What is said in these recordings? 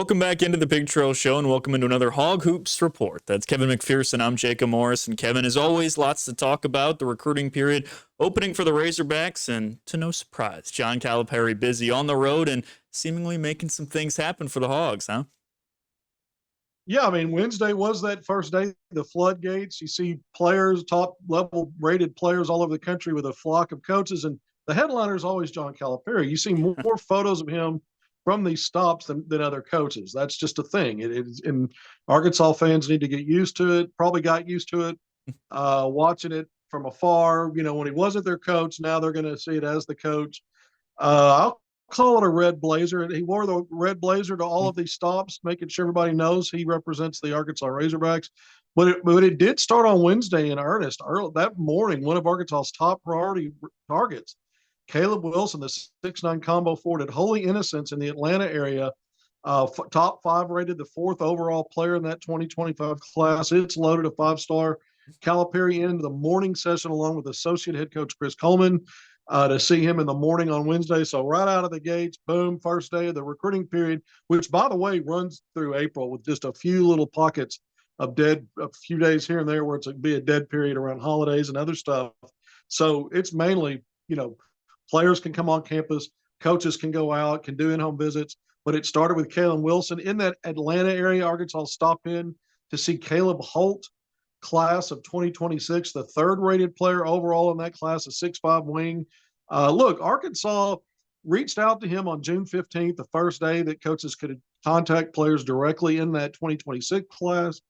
Welcome back into the Big Trail Show and welcome into another Hog Hoops Report. That's Kevin McPherson. I'm Jacob Morris. And Kevin, as always, lots to talk about. The recruiting period opening for the Razorbacks, and to no surprise, John Calipari busy on the road and seemingly making some things happen for the Hogs, huh? Yeah, I mean, Wednesday was that first day, the floodgates. You see players, top level rated players all over the country with a flock of coaches. And the headliner is always John Calipari. You see more photos of him from these stops than other coaches. That's just a thing. And Arkansas fans need to get used to it, probably got used to it, watching it from afar. You know, when he wasn't their coach, now they're going to see it as the coach. I'll call it a red blazer. He wore the red blazer to all of these stops, making sure everybody knows he represents the Arkansas Razorbacks. But it did start on Wednesday in earnest. Early that morning, one of Arkansas's top priority targets, Caleb Wilson, the 6'9" combo forward at Holy Innocents in the Atlanta area, top five rated, the fourth overall player in that 2025 class. It's loaded, a five-star. Calipari into the morning session along with associate head coach Chris Coleman to see him in the morning on Wednesday. So right out of the gates, boom, first day of the recruiting period, which, by the way, runs through April with just a few little pockets of dead, a few days here and there where it's be a dead period around holidays and other stuff. So it's mainly, players can come on campus, coaches can go out, can do in-home visits. But it started with Caleb Wilson in that Atlanta area. Arkansas stopped in to see Caleb Holt, class of 2026, the third rated player overall in that class, a 6'5" wing. Look, Arkansas reached out to him on June 15th, the first day that coaches could contact players directly in that 2026 class.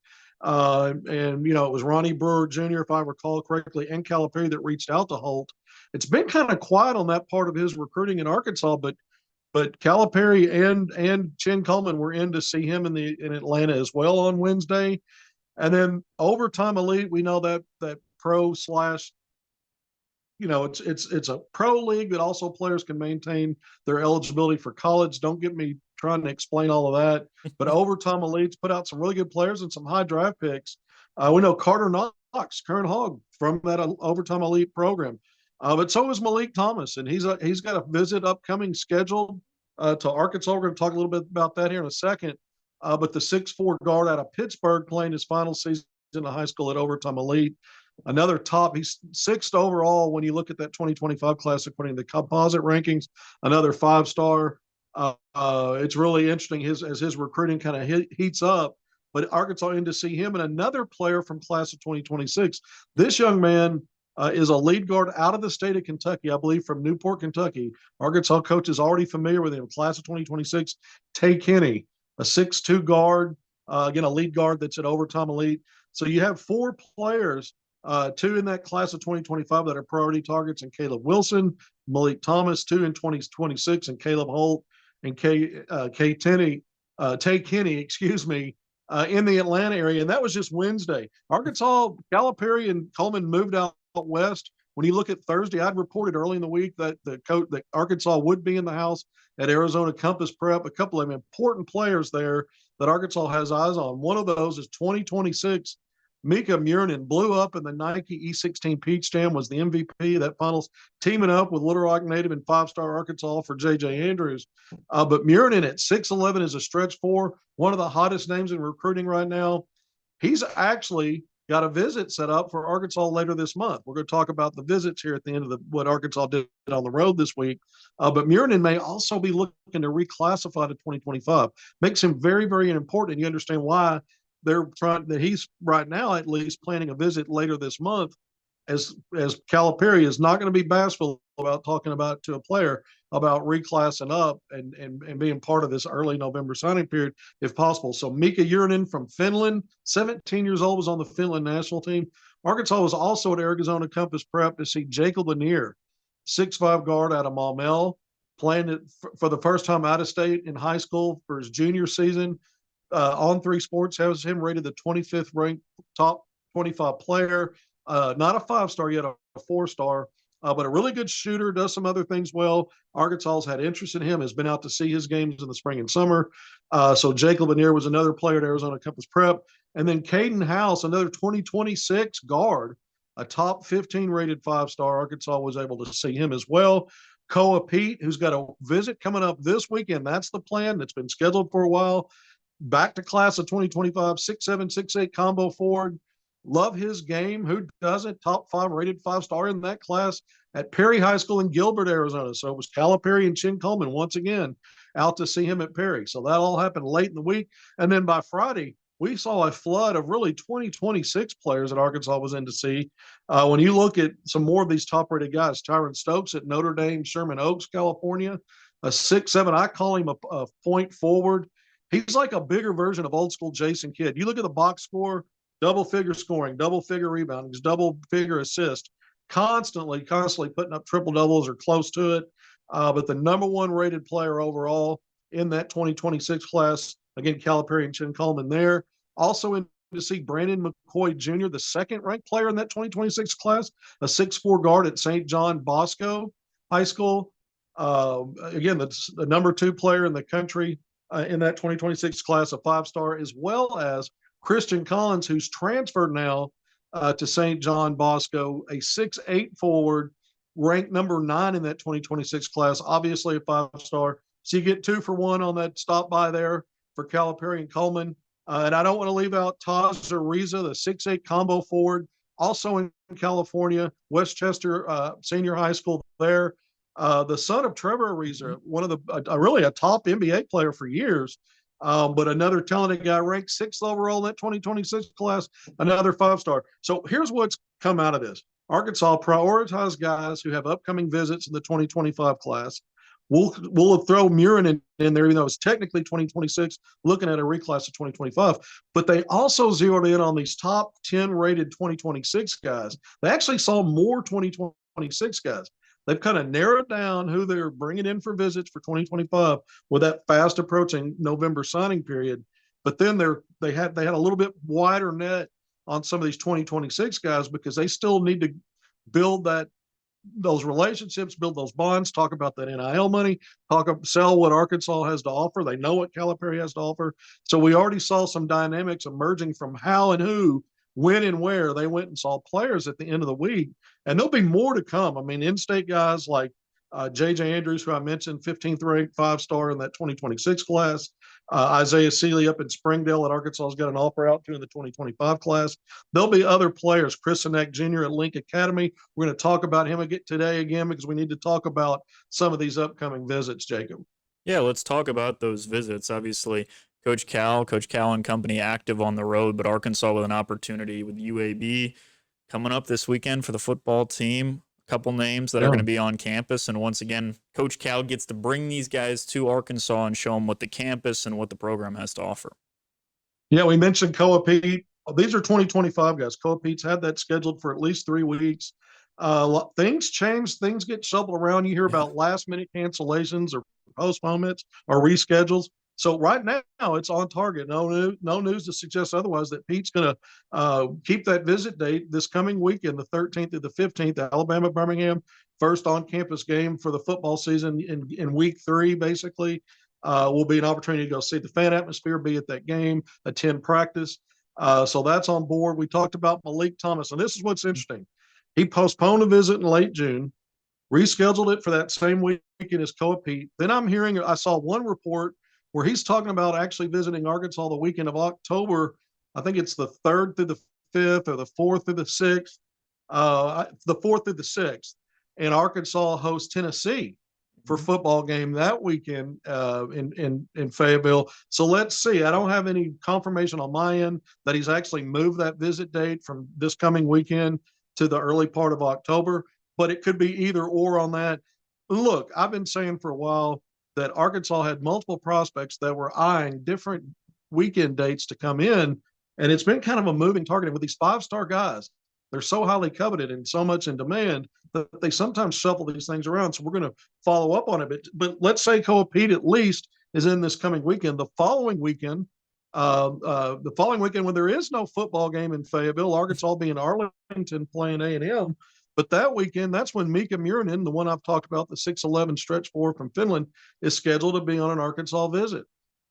It was Ronnie Brewer Jr., if I recall correctly, and Calipari that reached out to Holt. It's been kind of quiet on that part of his recruiting in Arkansas, but Calipari and Chin Coleman were in to see him in Atlanta as well on Wednesday. And then Overtime Elite, we know that pro slash, it's a pro league that also players can maintain their eligibility for college. Don't get me trying to explain all of that. But Overtime Elite's put out some really good players and some high draft picks. We know Carter Knox, current Hog, from that Overtime Elite program. But so is Malik Thomas, and he's got a visit upcoming scheduled to Arkansas. We're going to talk a little bit about that here in a second. But the 6'4" guard out of Pittsburgh playing his final season in high school at Overtime Elite. Another top, he's sixth overall when you look at that 2025 class according to the composite rankings. Another five-star. It's really interesting as his recruiting kind of heats up. But Arkansas in to see him and another player from class of 2026. This young man is a lead guard out of the state of Kentucky, I believe from Newport, Kentucky. Arkansas coach is already familiar with him. Class of 2026, Tay Kenny, a 6'2" guard, again, a lead guard that's at Overtime Elite. So you have four players, two in that class of 2025 that are priority targets, and Caleb Wilson, Malik Thomas, two in 2026, and Caleb Holt and Tay Kenny, in the Atlanta area. And that was just Wednesday. Arkansas, Calipari, and Coleman moved out west. When you look at Thursday, I'd reported early in the week that that Arkansas would be in the house at Arizona Compass Prep. A couple of important players there that Arkansas has eyes on. One of those is 2026. Mika Murnin blew up in the Nike E16 Peach Jam, was the MVP of that finals, teaming up with Little Rock native and five-star Arkansas for J.J. Andrews. But Murnin at 6'11" is a stretch four, one of the hottest names in recruiting right now. He's actually got a visit set up for Arkansas later this month. We're going to talk about the visits here at the end of what Arkansas did on the road this week. But Murnin may also be looking to reclassify to 2025. Makes him very, very important. And you understand why they're trying that he's right now at least planning a visit later this month, as Calipari is not going to be bashful about talking about to a player about reclassing up and being part of this early November signing period if possible. So Mika Urinen from Finland, 17 years old, was on the Finland national team. Arkansas was also at Arizona Compass Prep to see Jacob Lanier, 6'5" guard out of Maumelle, playing it for the first time out of state in high school for his junior season. On Three Sports has him rated the 25th ranked top 25 player. Not a five-star yet, a four-star, but a really good shooter, does some other things well. Arkansas's had interest in him, has been out to see his games in the spring and summer. So Jacob Lanier was another player at Arizona Compass Prep. And then Caden House, another 2026 guard, a top 15 rated five-star. Arkansas was able to see him as well. Koa Pete, who's got a visit coming up this weekend. That's the plan. That's been scheduled for a while. Back to class of 2025, 6'7", 6'8" combo forward. Love his game. Who doesn't? Top 5 rated 5-star in that class at Perry High School in Gilbert, Arizona. So it was Calipari and Chin Coleman once again out to see him at Perry. So that all happened late in the week. And then by Friday, we saw a flood of really 2026 players that Arkansas was in to see. When you look at some more of these top-rated guys, Tyron Stokes at Notre Dame, Sherman Oaks, California, a 6'7", I call him a point forward. He's like a bigger version of old school Jason Kidd. You look at the box score, double figure scoring, double figure rebounding, double figure assist, constantly putting up triple doubles or close to it. But the number 1 rated player overall in that 2026 class, again, Calipari and Chin Coleman there. Also in to see Brandon McCoy Jr., the 2nd ranked player in that 2026 class, a 6'4" guard at St. John Bosco High School. Again, that's the number 2 player in the country in that 2026 class, a 5-star, as well as Christian Collins, who's transferred now to St. John Bosco, a 6'8" forward, ranked number 9 in that 2026 class, obviously a 5-star. So you get 2 for 1 on that stop by there for Calipari and Coleman. And I don't want to leave out Taj Ariza, the 6'8" combo forward, also in California, Westchester Senior High School there. The son of Trevor Ariza, one of the really a top NBA player for years, but another talented guy, ranked 6th overall in that 2026 class, another 5-star. So here's what's come out of this. Arkansas prioritized guys who have upcoming visits in the 2025 class. We'll throw Murin in there, even though it's technically 2026, looking at a reclass of 2025. But they also zeroed in on these top 10 rated 2026 guys. They actually saw more 2026 guys. They've kind of narrowed down who they're bringing in for visits for 2025 with that fast approaching November signing period. But then they had a little bit wider net on some of these 2026 guys because they still need to build those relationships, build those bonds, talk about that NIL money, sell what Arkansas has to offer. They know what Calipari has to offer. So we already saw some dynamics emerging from how and who, when and where they went and saw players at the end of the week. And there'll be more to come. I mean, in-state guys like J.J. Andrews, who I mentioned, 15th ranked 5-star in that 2026 class. Isaiah Seeley up in Springdale at Arkansas has got an offer out to in the 2025 class. There'll be other players. Chris Sinek Jr. at Link Academy. We're going to talk about him today again because we need to talk about some of these upcoming visits, Jacob. Yeah, let's talk about those visits. Obviously, Coach Cal and company active on the road, but Arkansas with an opportunity with UAB coming up this weekend for the football team. A couple names that are going to be on campus. And once again, Coach Cal gets to bring these guys to Arkansas and show them what the campus and what the program has to offer. Yeah, we mentioned Koa Pete. These are 2025 guys. Koa Pete's had that scheduled for at least 3 weeks. Things change. Things get shuffled around. You hear about last-minute cancellations or postponements or reschedules. So right now it's on target. No news to suggest otherwise that Pete's going to keep that visit date this coming weekend, the 13th to the 15th, Alabama, Birmingham, first on-campus game for the football season in week 3, basically. Will be an opportunity to go see the fan atmosphere, be at that game, attend practice. So that's on board. We talked about Malik Thomas, and this is what's interesting. He postponed a visit in late June, rescheduled it for that same weekend as Koa Pete. Then I saw one report where he's talking about actually visiting Arkansas the weekend of October. I think it's the 3rd through the 5th or the 4th through the 6th, the 4th through the 6th. And Arkansas hosts Tennessee for football game that weekend in Fayetteville. So let's see. I don't have any confirmation on my end that he's actually moved that visit date from this coming weekend to the early part of October, but it could be either or on that. Look, I've been saying for a while that Arkansas had multiple prospects that were eyeing different weekend dates to come in, and it's been kind of a moving target with these 5-star guys. They're so highly coveted and so much in demand that they sometimes shuffle these things around. So we're going to follow up on it. But let's say Koa Pete at least is in this coming weekend. The following weekend when there is no football game in Fayetteville, Arkansas will be in Arlington playing A&M. But that weekend, that's when Mika Murinen, the one I've talked about, the 6'11" stretch 4 from Finland, is scheduled to be on an Arkansas visit.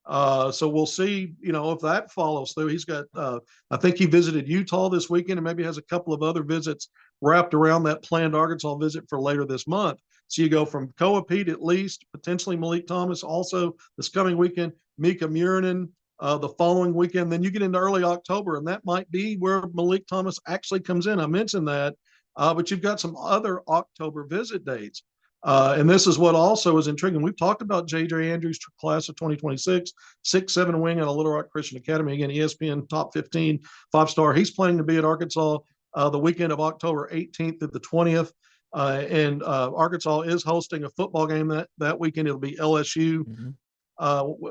So we'll see, if that follows through. He's got, I think he visited Utah this weekend and maybe has a couple of other visits wrapped around that planned Arkansas visit for later this month. So you go from Koa Pete at least, potentially Malik Thomas also this coming weekend, Mika Murinen the following weekend. Then you get into early October, and that might be where Malik Thomas actually comes in. I mentioned that, but you've got some other October visit dates. And this is what also is intriguing. We've talked about J.J. Andrews' class of 2026, 6'7" wing at a Little Rock Christian Academy. Again, ESPN top 15, 5-star. He's planning to be at Arkansas the weekend of October 18th to the 20th. And Arkansas is hosting a football game that weekend. It'll be LSU.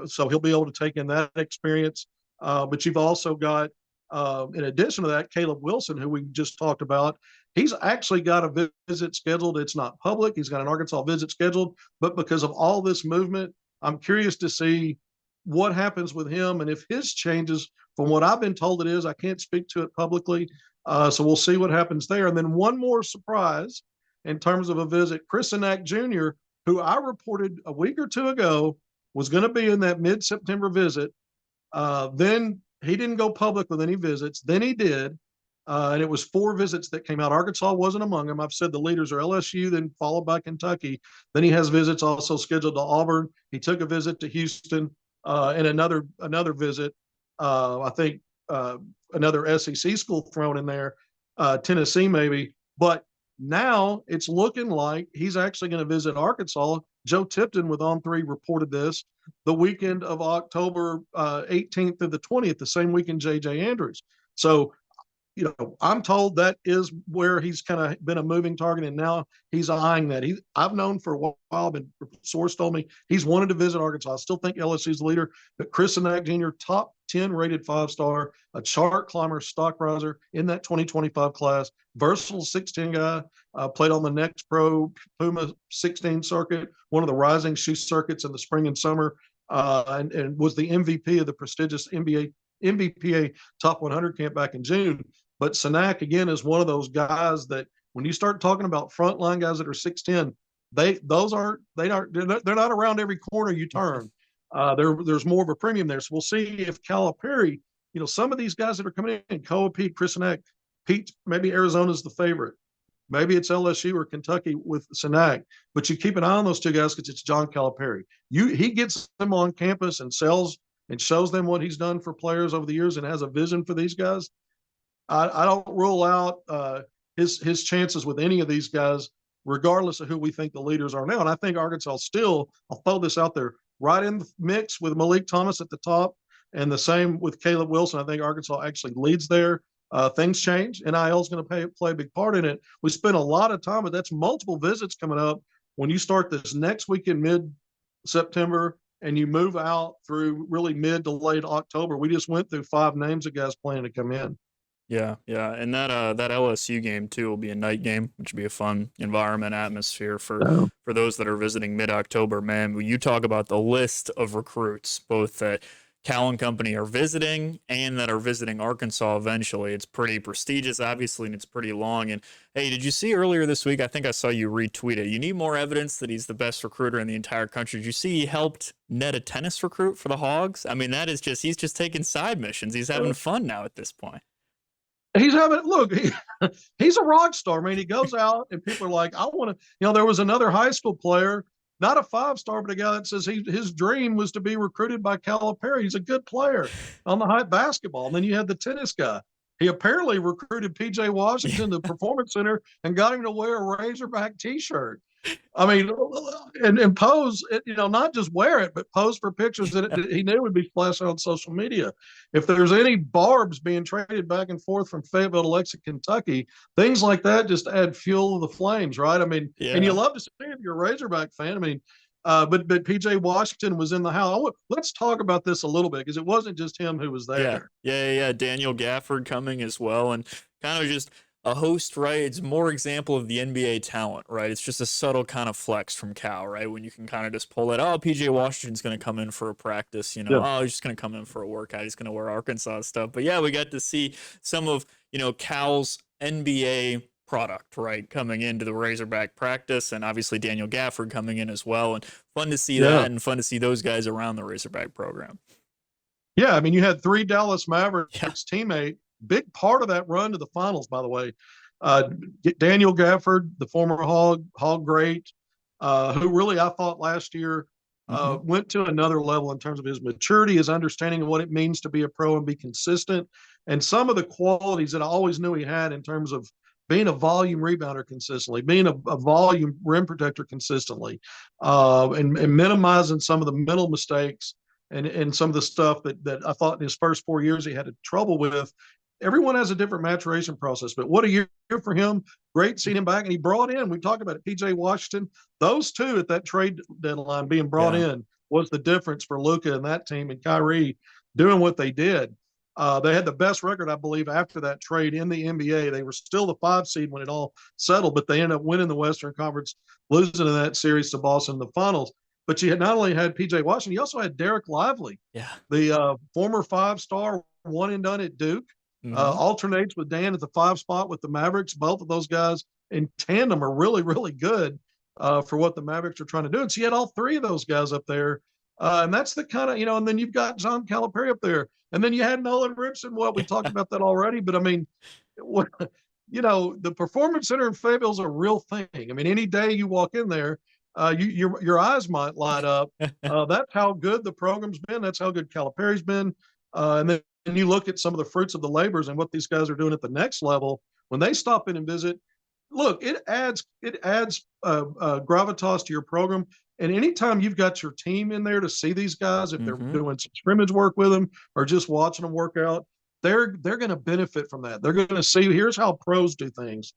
So he'll be able to take in that experience. But you've also got, in addition to that, Caleb Wilson, who we just talked about. He's actually got a visit scheduled. It's not public. He's got an Arkansas visit scheduled. But because of all this movement, I'm curious to see what happens with him and if his changes from what I've been told it is. I can't speak to it publicly. So we'll see what happens there. And then one more surprise in terms of a visit, Chris Sinak Jr., who I reported a week or two ago was going to be in that mid-September visit. Then he didn't go public with any visits. Then he did. And it was 4 visits that came out. Arkansas wasn't among them. I've said the leaders are LSU, then followed by Kentucky. Then he has visits also scheduled to Auburn. He took a visit to Houston and another visit. I think another SEC school thrown in there, Tennessee maybe. But now it's looking like he's actually going to visit Arkansas. Joe Tipton with On3 reported this the weekend of October 18th to the 20th, the same weekend J.J. Andrews. So, I'm told that is where he's kind of been a moving target, and now he's eyeing that. I've known for a while, but source told me he's wanted to visit Arkansas. I still think LSU's the leader, but Chris Sinak Jr., top 10 rated 5-star, a chart climber, stock riser in that 2025 class, versatile 6'10" guy, played on the Next Pro Puma 16 circuit, one of the rising shoe circuits in the spring and summer, and was the MVP of the prestigious NBPA Top 100 camp back in June. But Sinak, again, is one of those guys that when you start talking about frontline guys that are 6'10", they're not around every corner you turn. There's more of a premium there. So we'll see if Calipari, some of these guys that are coming in, Koa Pete, Chris Sinak, Pete, maybe Arizona's the favorite. Maybe it's LSU or Kentucky with Sinak. But you keep an eye on those two guys because it's John Calipari. He gets them on campus and sells and shows them what he's done for players over the years and has a vision for these guys. I don't rule out his chances with any of these guys, regardless of who we think the leaders are now. And I think Arkansas still, I'll throw this out there, right in the mix with Malik Thomas at the top, and the same with Caleb Wilson. I think Arkansas actually leads there. Things change. NIL is going to play a big part in it. We spent a lot of time, but that's multiple visits coming up when you start this next weekend, mid-September, and you move out through really mid to late October. We just went through 5 names of guys planning to come in. Yeah, and that LSU game too will be a night game, which will be a fun environment, atmosphere for those that are visiting mid-October. Man, when you talk about the list of recruits, both that Cal and company are visiting and that are visiting Arkansas eventually, it's pretty prestigious, obviously, and it's pretty long. And hey, did you see earlier this week? I think I saw you retweet it. You need more evidence that he's the best recruiter in the entire country. Did you see he helped net a tennis recruit for the Hogs? I mean, he's just taking side missions. He's having fun now at this point. He's he's a rock star. I mean, he goes out and people are like, I want to, there was another high school player, not a 5-star, but a guy that says his dream was to be recruited by Calipari. He's a good player on the high basketball. And then you had the tennis guy. He apparently recruited PJ Washington to the Performance Center and got him to wear a Razorback t-shirt. I mean, and pose, not just wear it, but pose for pictures that he knew would be splashed on social media. If there's any barbs being traded back and forth from Fayetteville to Lexington, Kentucky, things like that just add fuel to the flames, right? I mean, and you love to see it if you're a Razorback fan. I mean, but PJ Washington was in the house. Let's talk about this a little bit because it wasn't just him who was there. Yeah. Daniel Gafford coming as well, and kind of just a host, right? It's more example of the NBA talent, right? It's just a subtle kind of flex from Cal, right? When you can kind of just pull it, PJ Washington's going to come in for a practice, he's just going to come in for a workout. He's going to wear Arkansas stuff. But yeah, we got to see some of, Cal's NBA product, right? Coming into the Razorback practice, and obviously Daniel Gafford coming in as well. And fun to see that, and fun to see those guys around the Razorback program. Yeah. I mean, you had 3 Dallas Mavericks teammate, big part of that run to the finals, by the way. Uh, Daniel Gafford, the former Hog great, who really I thought last year Mm-hmm. went to another level in terms of his maturity, his understanding of what it means to be a pro and be consistent, and some of the qualities that I always knew he had in terms of being a volume rebounder consistently, being a volume rim protector consistently, and minimizing some of the mental mistakes and some of the stuff that I thought in his first 4 years he had trouble with. Everyone has a different maturation process, but what a year for him. Great seeing him back. And he brought in, we talked about it, PJ Washington. Those two at that trade deadline being brought Yeah. in was the difference for Luka and that team and Kyrie doing what they did. They had the best record, I believe, after that trade in the NBA. They were still the 5 seed when it all settled, but they ended up winning the Western Conference, losing in that series to Boston in the finals. But you had not only had PJ Washington, you also had Derek Lively, Yeah. the former 5-star, one and done at Duke. Mm-hmm. Alternates with Dan at the 5 spot with the Mavericks. Both of those guys in tandem are really, really good for what the Mavericks are trying to do. And so you had all three of those guys up there. And that's the kind of, and then you've got John Calipari up there. And then you had Nolan Ripson. Well, we talked about that already, but I mean, the Performance Center in Fayetteville is a real thing. I mean, any day you walk in there, your eyes might light up. That's how good the program's been. That's how good Calipari's been. And then you look at some of the fruits of the labors and what these guys are doing at the next level when they stop in and visit. Look, it adds gravitas to your program. And anytime you've got your team in there to see these guys, if they're Mm-hmm. doing some scrimmage work with them or just watching them work out, they're going to benefit from that. They're going to see here's how pros do things,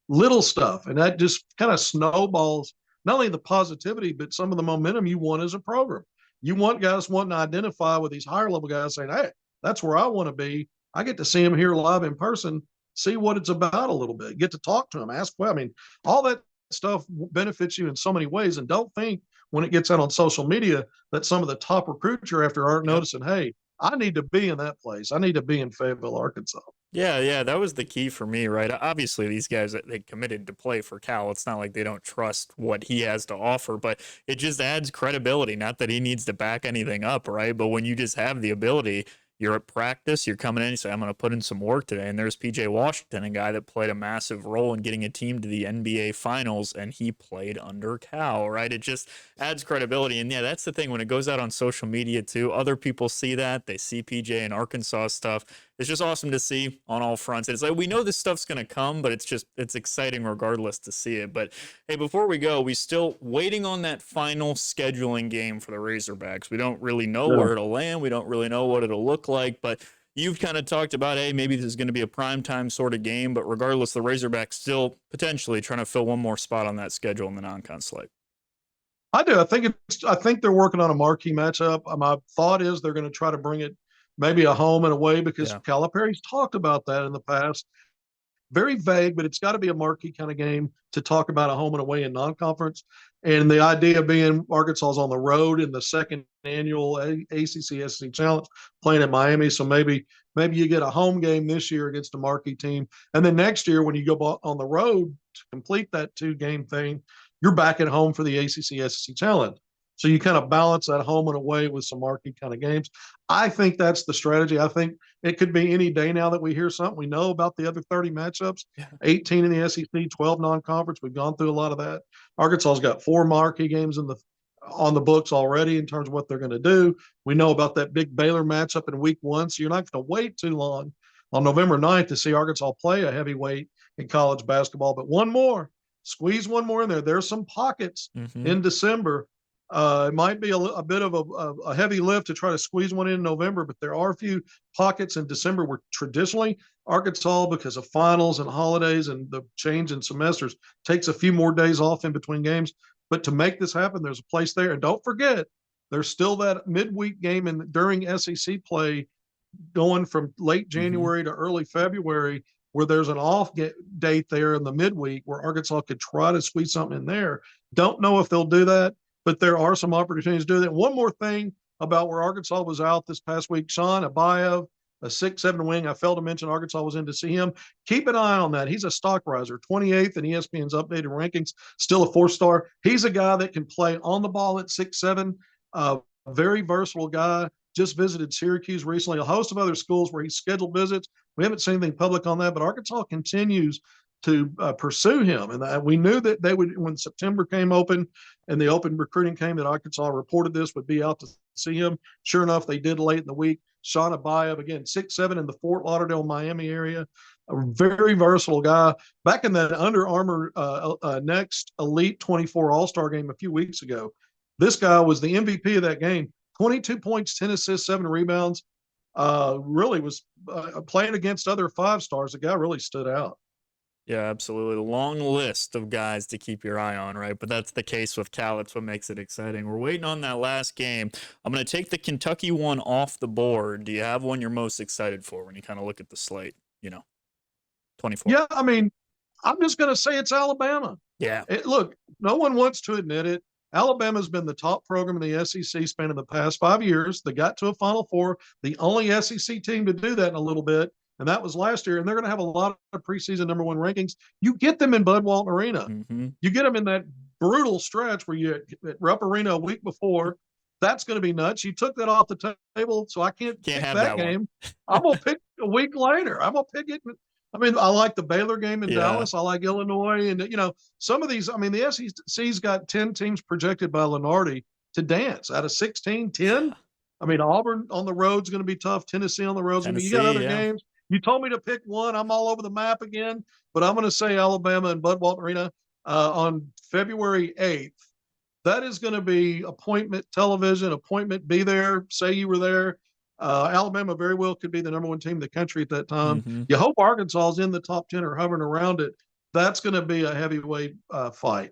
little stuff, and that just kind of snowballs not only the positivity but some of the momentum you want as a program. You want guys wanting to identify with these higher level guys, saying, "Hey, that's where I want to be. I get to see them here live in person, see what it's about a little bit, get to talk to them, ask." Well, I mean, all that stuff benefits you in so many ways, and don't think when it gets out on social media that some of the top recruits you're after aren't Yep. noticing, hey, I need to be in that place. I need to be in Fayetteville, Arkansas. Yeah, that was the key for me, right? Obviously, these guys they committed to play for Cal. It's not like they don't trust what he has to offer, but it just adds credibility. Not that he needs to back anything up, right? But when you just have the ability, you're at practice, you're coming in, you say, I'm going to put in some work today. And there's PJ Washington, a guy that played a massive role in getting a team to the NBA Finals, and he played under Cal, right? It just adds credibility. And yeah, that's the thing. When it goes out on social media, too, other people see that. They see PJ and Arkansas stuff. It's just awesome to see on all fronts. It's like we know this stuff's going to come, but it's exciting regardless to see it. But hey, before we go, we still waiting on that final scheduling game for the Razorbacks. We don't really know Yeah. where it'll land. We don't really know what it'll look like, but you've kind of talked about, hey, maybe this is going to be a primetime sort of game, but regardless, the Razorbacks still potentially trying to fill one more spot on that schedule in the non-con slate. I do. I think they're working on a marquee matchup. My thought is they're going to try to bring it maybe a home and away because Yeah. Calipari's talked about that in the past. Very vague, but it's got to be a marquee kind of game to talk about a home and away in non-conference. And the idea being Arkansas's on the road in the second annual ACC SEC Challenge, playing in Miami. So maybe you get a home game this year against a marquee team, and then next year when you go on the road to complete that 2-game thing, you're back at home for the ACC SEC Challenge. So you kind of balance that home and away with some marquee kind of games. I think that's the strategy. I think it could be any day now that we hear something. We know about the other 30 matchups, Yeah. 18 in the SEC, 12 non-conference. We've gone through a lot of that. Arkansas's got 4 marquee games on the books already in terms of what they're going to do. We know about that big Baylor matchup in week 1, so you're not going to wait too long on November 9th to see Arkansas play a heavyweight in college basketball. But squeeze one more in there. There's some pockets in December. It might be a bit of a heavy lift to try to squeeze one in November, but there are a few pockets in December where traditionally Arkansas, because of finals and holidays and the change in semesters, takes a few more days off in between games. But to make this happen, there's a place there. And don't forget, there's still that midweek game during SEC play going from late January to early February where there's an off date there in the midweek where Arkansas could try to squeeze something in there. Don't know if they'll do that, but there are some opportunities to do that. One more thing about where Arkansas was out this past week, Sean Abayev, a 6'7" wing. I failed to mention Arkansas was in to see him. Keep an eye on that. He's a stock riser, 28th in ESPN's updated rankings, still a 4-star. He's a guy that can play on the ball at 6'7", very versatile guy. Just visited Syracuse recently, a host of other schools where he's scheduled visits. We haven't seen anything public on that, but Arkansas continues pursue him. And we knew that they would, when September came open and the open recruiting came, that Arkansas reported this would be out to see him. Sure enough, they did late in the week. Sean Abayev, again, 6'7" in the Fort Lauderdale, Miami area, a very versatile guy. Back in that Under Armour Next Elite 24 All-Star game a few weeks ago, this guy was the MVP of that game. 22 points, 10 assists, 7 rebounds. Really was playing against other 5-stars. The guy really stood out. Yeah, absolutely. Long list of guys to keep your eye on, right? But that's the case with Cal. That's what makes it exciting. We're waiting on that last game. I'm going to take the Kentucky one off the board. Do you have one you're most excited for when you kind of look at the slate? 24. Yeah, I mean, I'm just going to say it's Alabama. Yeah. Look, no one wants to admit it. Alabama's been the top program in the SEC spanning the past 5 years. They got to a Final Four, the only SEC team to do that in a little bit, and that was last year. And they're going to have a lot of preseason number 1 rankings. You get them in Bud Walton Arena. Mm-hmm. You get them in that brutal stretch where you at Rupp Arena a week before. That's going to be nuts. You took that off the table, so I can't pick that game. I'm going to pick a week later. I'm going to pick it. I mean, I like the Baylor game in Dallas. I like Illinois. And, some of these, I mean, the SEC's got 10 teams projected by Lenardi to dance out of 16, 10. I mean, Auburn on the road is going to be tough. Tennessee on the road is going to be. You got other games. You told me to pick one. I'm all over the map again. But I'm going to say Alabama and Bud Walton Arena on February 8th. That is going to be appointment television, appointment, be there, say you were there. Alabama very well could be the number 1 team in the country at that time. Mm-hmm. You hope Arkansas is in the top 10 or hovering around it. That's going to be a heavyweight fight.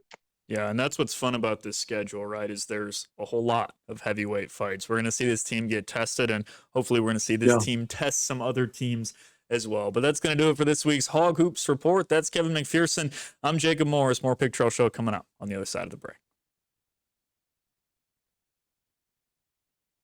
Yeah, and that's what's fun about this schedule, right, is there's a whole lot of heavyweight fights. We're going to see this team get tested, and hopefully we're going to see this team test some other teams as well. But that's going to do it for this week's Hog Hoops Report. That's Kevin McPherson. I'm Jacob Morris. More Pig Trail Show coming up on the other side of the break.